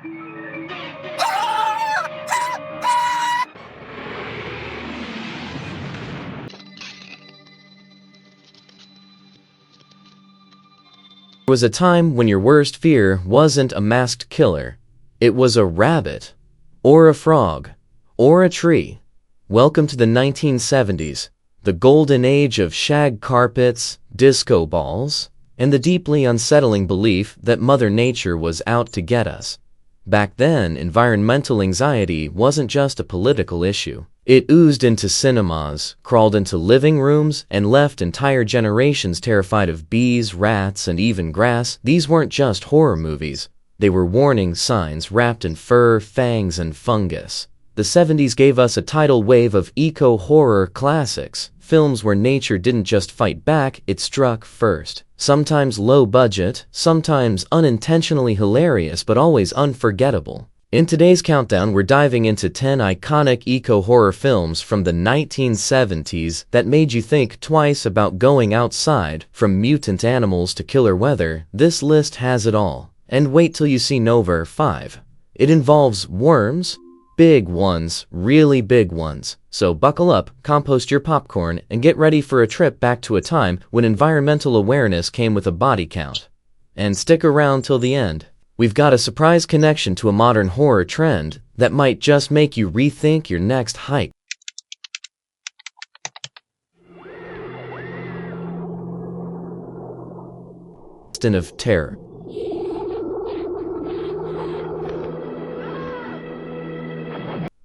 There was a time when your worst fear wasn't a masked killer. It was a rabbit, or a frog, or a tree. Welcome to the 1970s, the golden age of shag carpets, disco balls, and the deeply unsettling belief that Mother Nature was out to get us. Back then, environmental anxiety wasn't just a political issue. It oozed into cinemas, crawled into living rooms, and left entire generations terrified of bees, rats, and even grass. These weren't just horror movies. They were warning signs wrapped in fur, fangs, and fungus. The 70s gave us a tidal wave of eco-horror classics, films where nature didn't just fight back, it struck first. Sometimes low budget, sometimes unintentionally hilarious, but always unforgettable. In today's countdown, we're diving into 10 iconic eco-horror films from the 1970s that made you think twice about going outside. From mutant animals to killer weather, this list has it all. And wait till you see number 5. It involves worms, big ones, really big ones. So buckle up, compost your popcorn, and get ready for a trip back to a time when environmental awareness came with a body count. And stick around till the end. We've got a surprise connection to a modern horror trend that might just make you rethink your next hike. Of terror.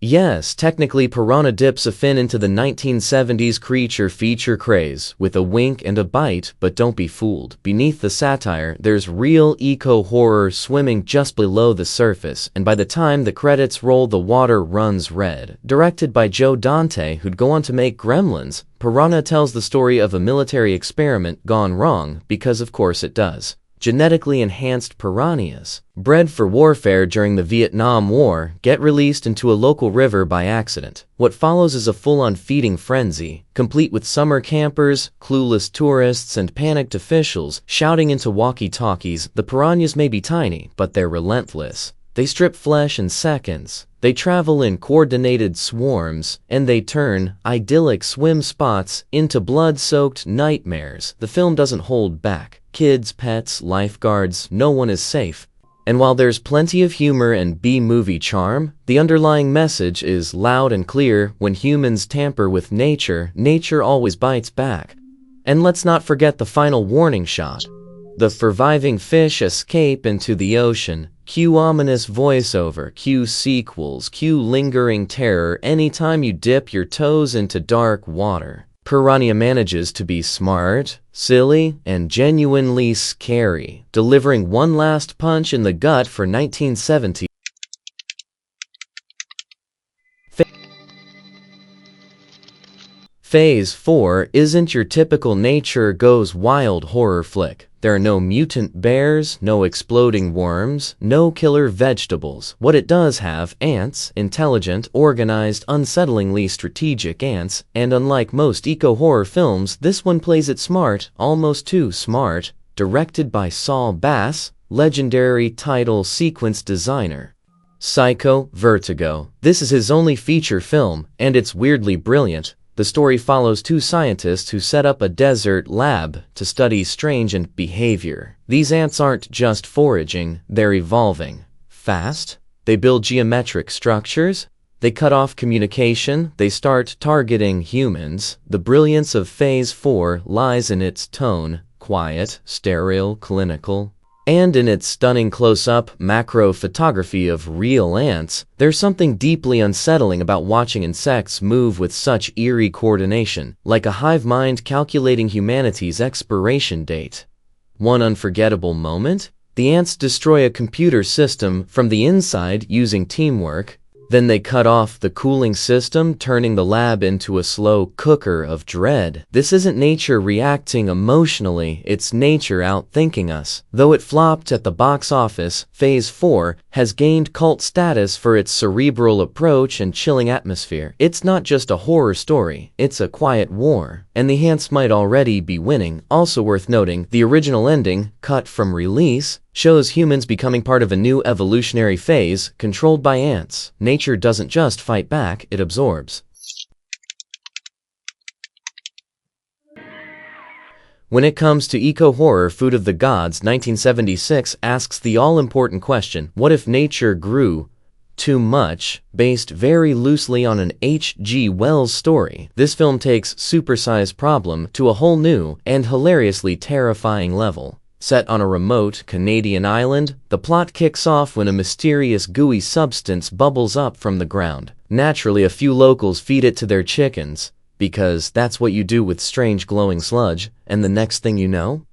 Yes, technically Piranha dips a fin into the 1970s creature feature craze with a wink and a bite, but don't be fooled. Beneath the satire, there's real eco-horror swimming just below the surface, and by the time the credits roll, the water runs red. Directed by Joe Dante, who'd go on to make Gremlins, Piranha tells the story of a military experiment gone wrong, because of course it does. Genetically enhanced piranhas, bred for warfare during the Vietnam War, get released into a local river by accident. What follows is a full-on feeding frenzy, complete with summer campers, clueless tourists, and panicked officials shouting into walkie-talkies. The piranhas may be tiny, but they're relentless. They strip flesh in seconds. They travel in coordinated swarms, and they turn idyllic swim spots into blood-soaked nightmares. The film doesn't hold back. Kids, pets, lifeguards, no one is safe. And while there's plenty of humor and B-movie charm, the underlying message is loud and clear: when humans tamper with nature, nature always bites back. And let's not forget the final warning shot. The surviving fish escape into the ocean. Cue ominous voiceover, cue sequels, cue lingering terror anytime you dip your toes into dark water. Piranha manages to be smart, silly, and genuinely scary, delivering one last punch in the gut for 1970. Phase 4 isn't your typical nature goes wild horror flick. There are no mutant bears, no exploding worms, no killer vegetables. What it does have: ants, intelligent, organized, unsettlingly strategic ants, and unlike most eco-horror films, this one plays it smart, almost too smart. Directed by Saul Bass, legendary title sequence designer. Psycho, Vertigo. This is his only feature film, and it's weirdly brilliant. The story follows two scientists who set up a desert lab to study strange ant behavior. These ants aren't just foraging, they're evolving. Fast, they build geometric structures, they cut off communication, they start targeting humans. The brilliance of Phase 4 lies in its tone, quiet, sterile, clinical, and in its stunning close-up, macro photography of real ants. There's something deeply unsettling about watching insects move with such eerie coordination, like a hive mind calculating humanity's expiration date. One unforgettable moment? The ants destroy a computer system from the inside using teamwork. Then they cut off the cooling system, turning the lab into a slow cooker of dread. This isn't nature reacting emotionally, it's nature outthinking us. Though it flopped at the box office, Phase 4 has gained cult status for its cerebral approach and chilling atmosphere. It's not just a horror story, it's a quiet war, and the ants might already be winning. Also worth noting, the original ending, cut from release, shows humans becoming part of a new evolutionary phase controlled by ants. Nature doesn't just fight back, it absorbs. When it comes to eco-horror, Food of the Gods, 1976 asks the all-important question, what if nature grew too much? Based very loosely on an H.G. Wells story, this film takes supersized problem to a whole new and hilariously terrifying level. Set on a remote Canadian island, the plot kicks off when a mysterious gooey substance bubbles up from the ground. Naturally, a few locals feed it to their chickens, because that's what you do with strange glowing sludge, and the next thing you know,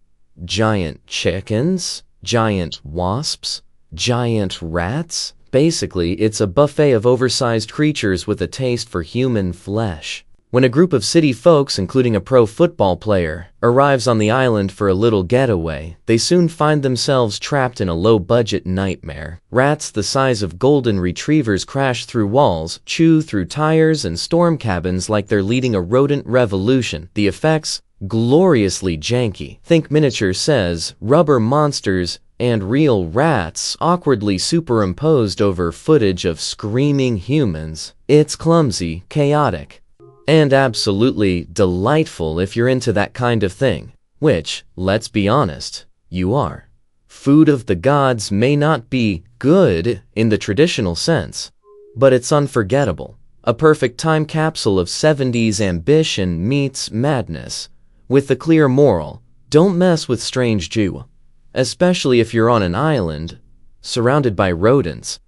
giant chickens, giant wasps, giant rats. Basically, it's a buffet of oversized creatures with a taste for human flesh. When a group of city folks, including a pro football player, arrives on the island for a little getaway, they soon find themselves trapped in a low-budget nightmare. Rats the size of golden retrievers crash through walls, chew through tires, and storm cabins like they're leading a rodent revolution. The effects? Gloriously janky. Think Miniature Says, rubber monsters, and real rats awkwardly superimposed over footage of screaming humans. It's clumsy, chaotic, and absolutely delightful if you're into that kind of thing, which, let's be honest, you are. Food of the Gods may not be good in the traditional sense, but it's unforgettable. A perfect time capsule of 70s ambition meets madness, with the clear moral, don't mess with strange Jew, especially if you're on an island, surrounded by rodents.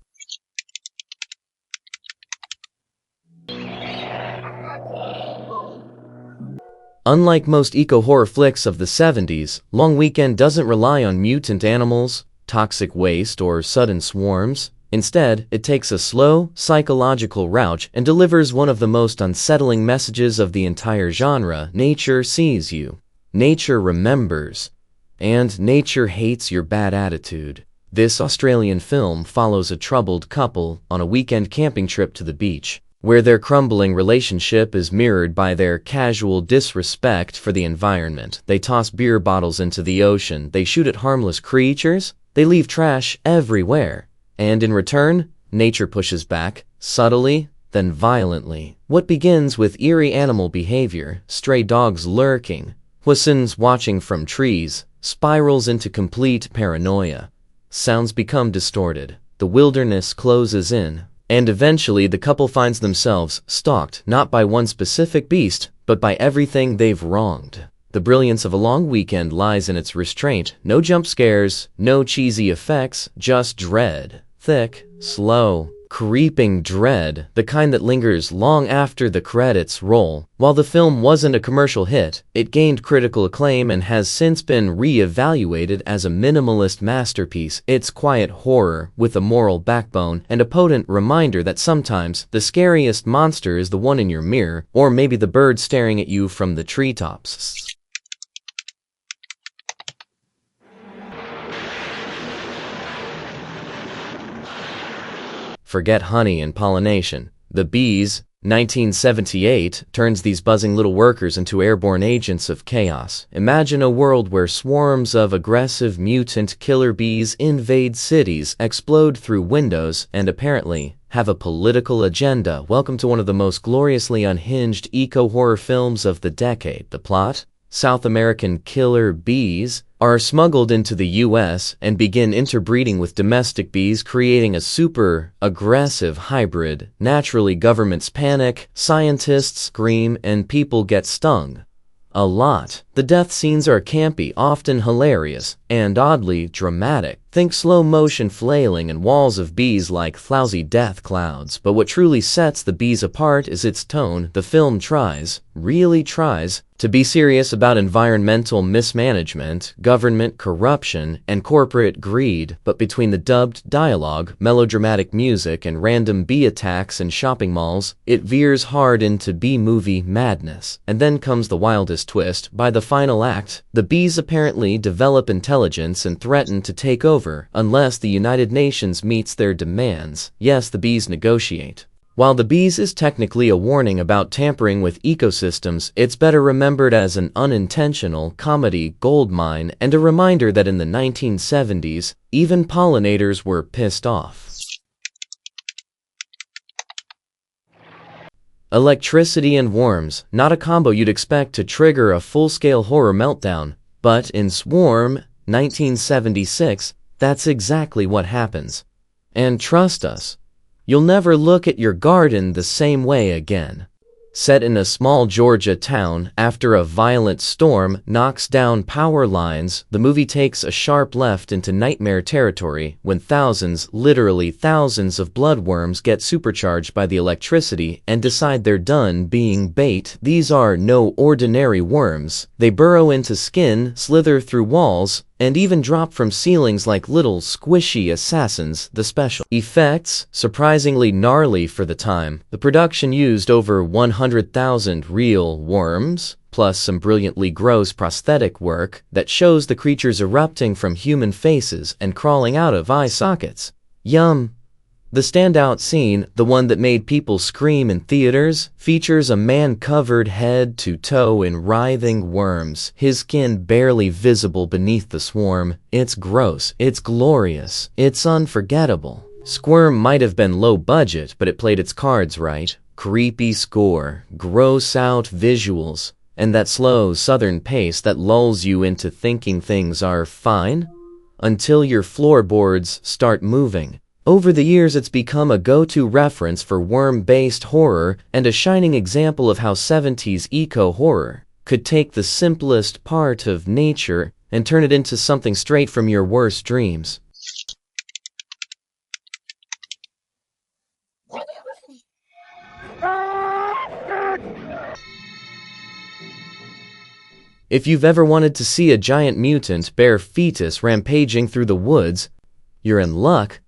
Unlike most eco-horror flicks of the 70s, Long Weekend doesn't rely on mutant animals, toxic waste, or sudden swarms. Instead, it takes a slow, psychological route and delivers one of the most unsettling messages of the entire genre. Nature sees you. Nature remembers. And nature hates your bad attitude. This Australian film follows a troubled couple on a weekend camping trip to the beach, where their crumbling relationship is mirrored by their casual disrespect for the environment. They toss beer bottles into the ocean, they shoot at harmless creatures, they leave trash everywhere. And in return, nature pushes back, subtly, then violently. What begins with eerie animal behavior, stray dogs lurking, Hussins watching from trees, spirals into complete paranoia. Sounds become distorted, the wilderness closes in, and eventually the couple finds themselves stalked not by one specific beast, but by everything they've wronged. The brilliance of A Long Weekend lies in its restraint. No jump scares, no cheesy effects, just dread. Thick, slow, creeping dread, the kind that lingers long after the credits roll. While the film wasn't a commercial hit, it gained critical acclaim and has since been re-evaluated as a minimalist masterpiece. It's quiet horror with a moral backbone and a potent reminder that sometimes the scariest monster is the one in your mirror, or maybe the bird staring at you from the treetops. Forget honey and pollination. The Bees, 1978, turns these buzzing little workers into airborne agents of chaos. Imagine a world where swarms of aggressive mutant killer bees invade cities, explode through windows, and apparently have a political agenda. Welcome to one of the most gloriously unhinged eco-horror films of the decade. The plot? South American killer bees are smuggled into the U.S. and begin interbreeding with domestic bees, creating a super aggressive hybrid. Naturally, governments panic, scientists scream, and people get stung. A lot. The death scenes are campy, often hilarious, and oddly dramatic. Think slow-motion flailing and walls of bees like flousy death clouds. But what truly sets the bees apart is its tone. The film tries, really tries, to be serious about environmental mismanagement, government corruption, and corporate greed, but between the dubbed dialogue, melodramatic music, and random bee attacks in shopping malls, it veers hard into B-movie madness. And then comes the wildest twist. By the final act, the bees apparently develop intelligence and threaten to take over over unless the United Nations meets their demands. Yes, the bees negotiate. While the bees is technically a warning about tampering with ecosystems, it's better remembered as an unintentional comedy goldmine and a reminder that in the 1970s, even pollinators were pissed off. Electricity and worms, not a combo you'd expect to trigger a full-scale horror meltdown, but in Swarm, 1976, that's exactly what happens. And trust us, you'll never look at your garden the same way again. Set in a small Georgia town, after a violent storm knocks down power lines, the movie takes a sharp left into nightmare territory when thousands, literally thousands of bloodworms get supercharged by the electricity and decide they're done being bait. These are no ordinary worms. They burrow into skin, slither through walls, and even drop from ceilings like little squishy assassins. The special effects, surprisingly gnarly for the time. The production used over 100,000 real worms, plus some brilliantly gross prosthetic work that shows the creatures erupting from human faces and crawling out of eye sockets. Yum! The standout scene, the one that made people scream in theaters, features a man covered head to toe in writhing worms, his skin barely visible beneath the swarm. It's gross, it's glorious, it's unforgettable. Squirm might have been low budget, but it played its cards right. Creepy score, gross out visuals, and that slow southern pace that lulls you into thinking things are fine until your floorboards start moving. Over the years, it's become a go-to reference for worm-based horror and a shining example of how 70s eco-horror could take the simplest part of nature and turn it into something straight from your worst dreams. If you've ever wanted to see a giant mutant bear fetus rampaging through the woods, you're in luck.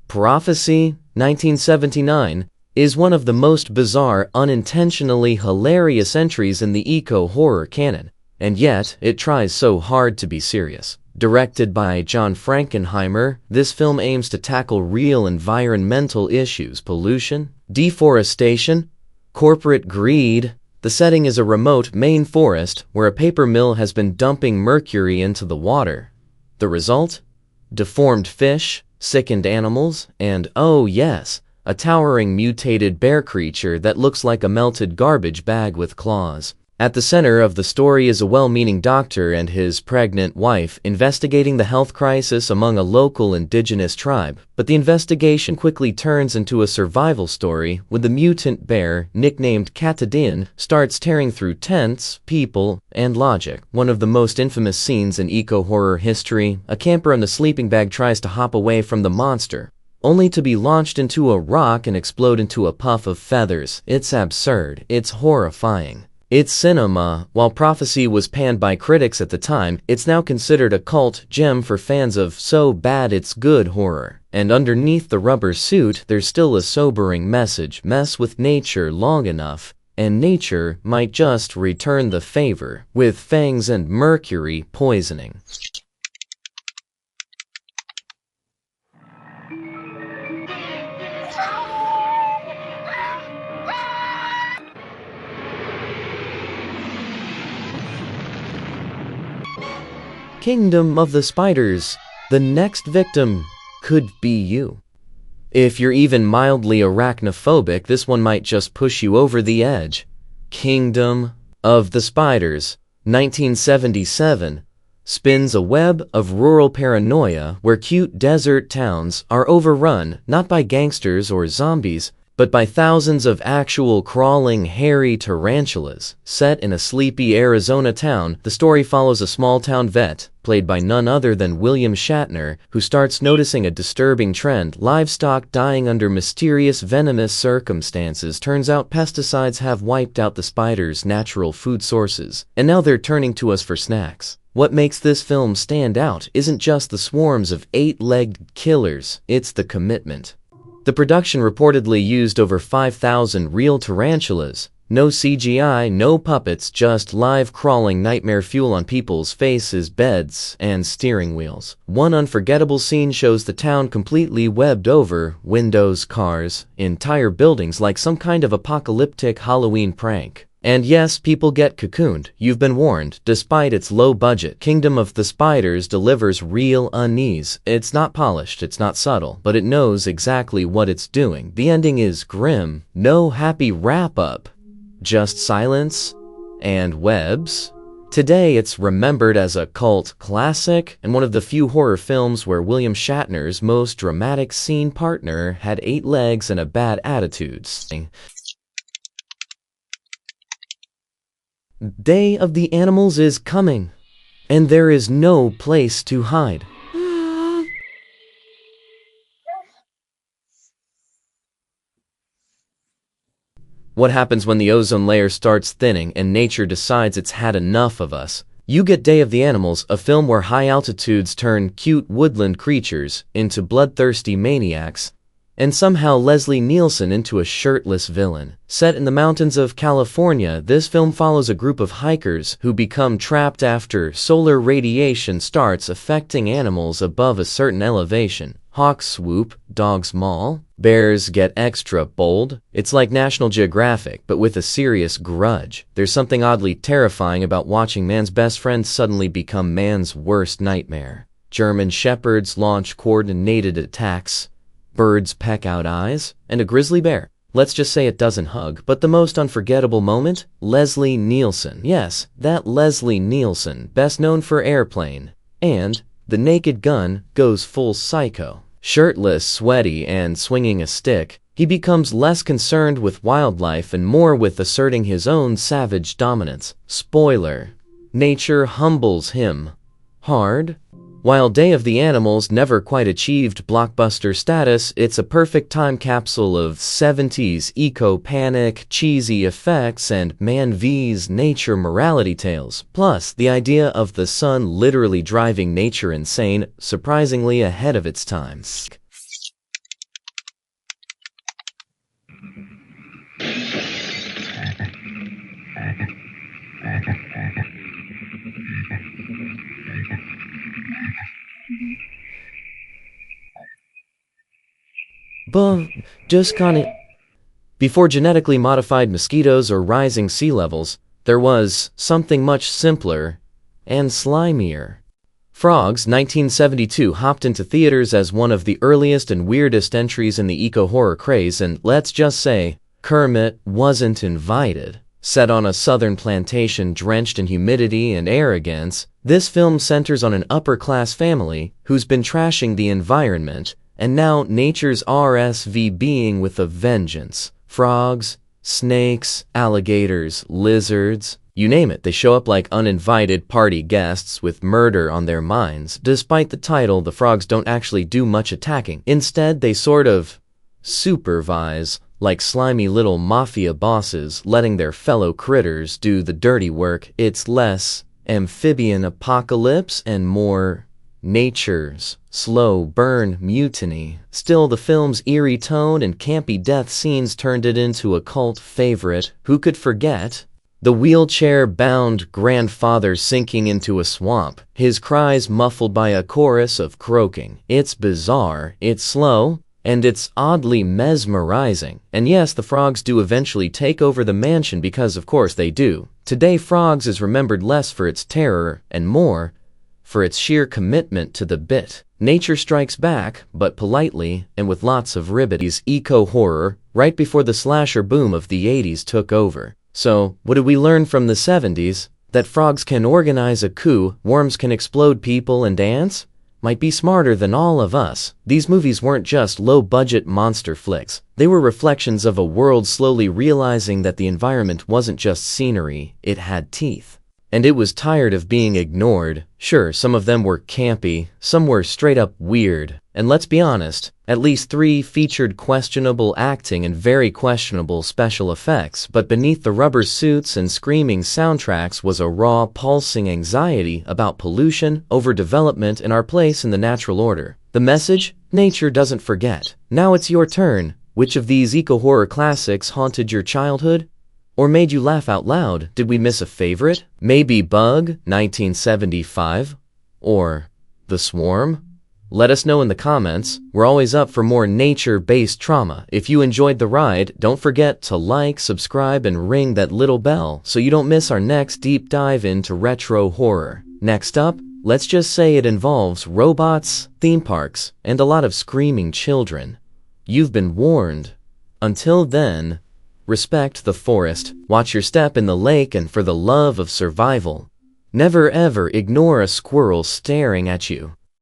Prophecy, 1979, is one of the most bizarre, unintentionally hilarious entries in the eco-horror canon, and yet it tries so hard to be serious. Directed by John Frankenheimer, this film aims to tackle real environmental issues: pollution, deforestation, corporate greed. The setting is a remote Maine forest where a paper mill has been dumping mercury into the water. The result? Deformed fish, sickened animals, and, oh yes, a towering mutated bear creature that looks like a melted garbage bag with claws. At the center of the story is a well-meaning doctor and his pregnant wife investigating the health crisis among a local indigenous tribe, but the investigation quickly turns into a survival story when the mutant bear, nicknamed Katadin, starts tearing through tents, people, and logic. One of the most infamous scenes in eco-horror history, a camper in a sleeping bag tries to hop away from the monster, only to be launched into a rock and explode into a puff of feathers. It's absurd. It's horrifying. It's cinema. While Prophecy was panned by critics at the time, it's now considered a cult gem for fans of so bad it's good horror. And underneath the rubber suit, there's still a sobering message: mess with nature long enough, and nature might just return the favor, with fangs and mercury poisoning. Kingdom of the Spiders. The next victim could be you. If you're even mildly arachnophobic, this one might just push you over the edge. Kingdom of the Spiders, 1977, spins a web of rural paranoia where cute desert towns are overrun not by gangsters or zombies, but by thousands of actual crawling, hairy tarantulas. Set in a sleepy Arizona town, the story follows a small-town vet, played by none other than William Shatner, who starts noticing a disturbing trend: livestock dying under mysterious venomous circumstances. Turns out pesticides have wiped out the spiders' natural food sources, and now they're turning to us for snacks. What makes this film stand out isn't just the swarms of eight-legged killers, it's the commitment. The production reportedly used over 5,000 real tarantulas. No CGI, no puppets, just live crawling nightmare fuel on people's faces, beds, and steering wheels. One unforgettable scene shows the town completely webbed over, windows, cars, entire buildings like some kind of apocalyptic Halloween prank. And yes, people get cocooned. You've been warned. Despite its low budget, Kingdom of the Spiders delivers real unease. It's not polished, it's not subtle, but it knows exactly what it's doing. The ending is grim. No happy wrap-up. Just silence and webs. Today it's remembered as a cult classic and one of the few horror films where William Shatner's most dramatic scene partner had 8 legs and a bad attitude. Day of the Animals is coming, and there is no place to hide. What happens when the ozone layer starts thinning and nature decides it's had enough of us? You get Day of the Animals, a film where high altitudes turn cute woodland creatures into bloodthirsty maniacs, and somehow Leslie Nielsen into a shirtless villain. Set in the mountains of California, this film follows a group of hikers who become trapped after solar radiation starts affecting animals above a certain elevation. Hawks swoop, dogs maul, bears get extra bold. It's like National Geographic, but with a serious grudge. There's something oddly terrifying about watching man's best friend suddenly become man's worst nightmare. German shepherds launch coordinated attacks, birds peck out eyes, and a grizzly bear. Let's just say it doesn't hug. But the most unforgettable moment? Leslie Nielsen. Yes, that Leslie Nielsen, best known for Airplane and The Naked Gun, goes full psycho. Shirtless, sweaty, and swinging a stick, he becomes less concerned with wildlife and more with asserting his own savage dominance. Spoiler: nature humbles him hard. While Day of the Animals never quite achieved blockbuster status, it's a perfect time capsule of 70s eco-panic, cheesy effects, and Man vs. Nature morality tales. Plus, the idea of the sun literally driving nature insane, surprisingly ahead of its time. Before genetically modified mosquitoes or rising sea levels, there was something much simpler and slimier. Frogs, 1972, hopped into theaters as one of the earliest and weirdest entries in the eco-horror craze, and let's just say, Kermit wasn't invited. Set on a southern plantation drenched in humidity and arrogance, this film centers on an upper-class family who's been trashing the environment, and now nature's RSVPing with a vengeance. Frogs, snakes, alligators, lizards, you name it, they show up like uninvited party guests with murder on their minds. Despite the title, the frogs don't actually do much attacking. Instead, they sort of supervise, like slimy little mafia bosses letting their fellow critters do the dirty work. It's less amphibian apocalypse and more nature's slow burn mutiny. Still, the film's eerie tone and campy death scenes turned it into a cult favorite. Who could forget the wheelchair-bound grandfather sinking into a swamp, his cries muffled by a chorus of croaking? It's bizarre, it's slow, and it's oddly mesmerizing. And yes, the frogs do eventually take over the mansion because of course they do. Today, Frogs is remembered less for its terror and more for its sheer commitment to the bit. Nature strikes back, but politely and with lots of ribbities. Eco-horror, right before the slasher boom of the 80s took over. So, what did we learn from the 70s? That frogs can organize a coup, worms can explode people, and ants might be smarter than all of us. These movies weren't just low-budget monster flicks. They were reflections of a world slowly realizing that the environment wasn't just scenery, it had teeth. And it was tired of being ignored. Sure, some of them were campy, some were straight-up weird. And let's be honest, at least 3 featured questionable acting and very questionable special effects, but beneath the rubber suits and screaming soundtracks was a raw, pulsing anxiety about pollution, overdevelopment, and our place in the natural order. The message? Nature doesn't forget. Now it's your turn. Which of these eco-horror classics haunted your childhood? Or made you laugh out loud? Did we miss a favorite? Maybe Bug, 1975? Or The Swarm? Let us know in the comments. We're always up for more nature-based trauma. If you enjoyed the ride, don't forget to like, subscribe, and ring that little bell so you don't miss our next deep dive into retro horror. Next up, let's just say it involves robots, theme parks, and a lot of screaming children. You've been warned. Until then, respect the forest, watch your step in the lake, and for the love of survival, never ever ignore a squirrel staring at you.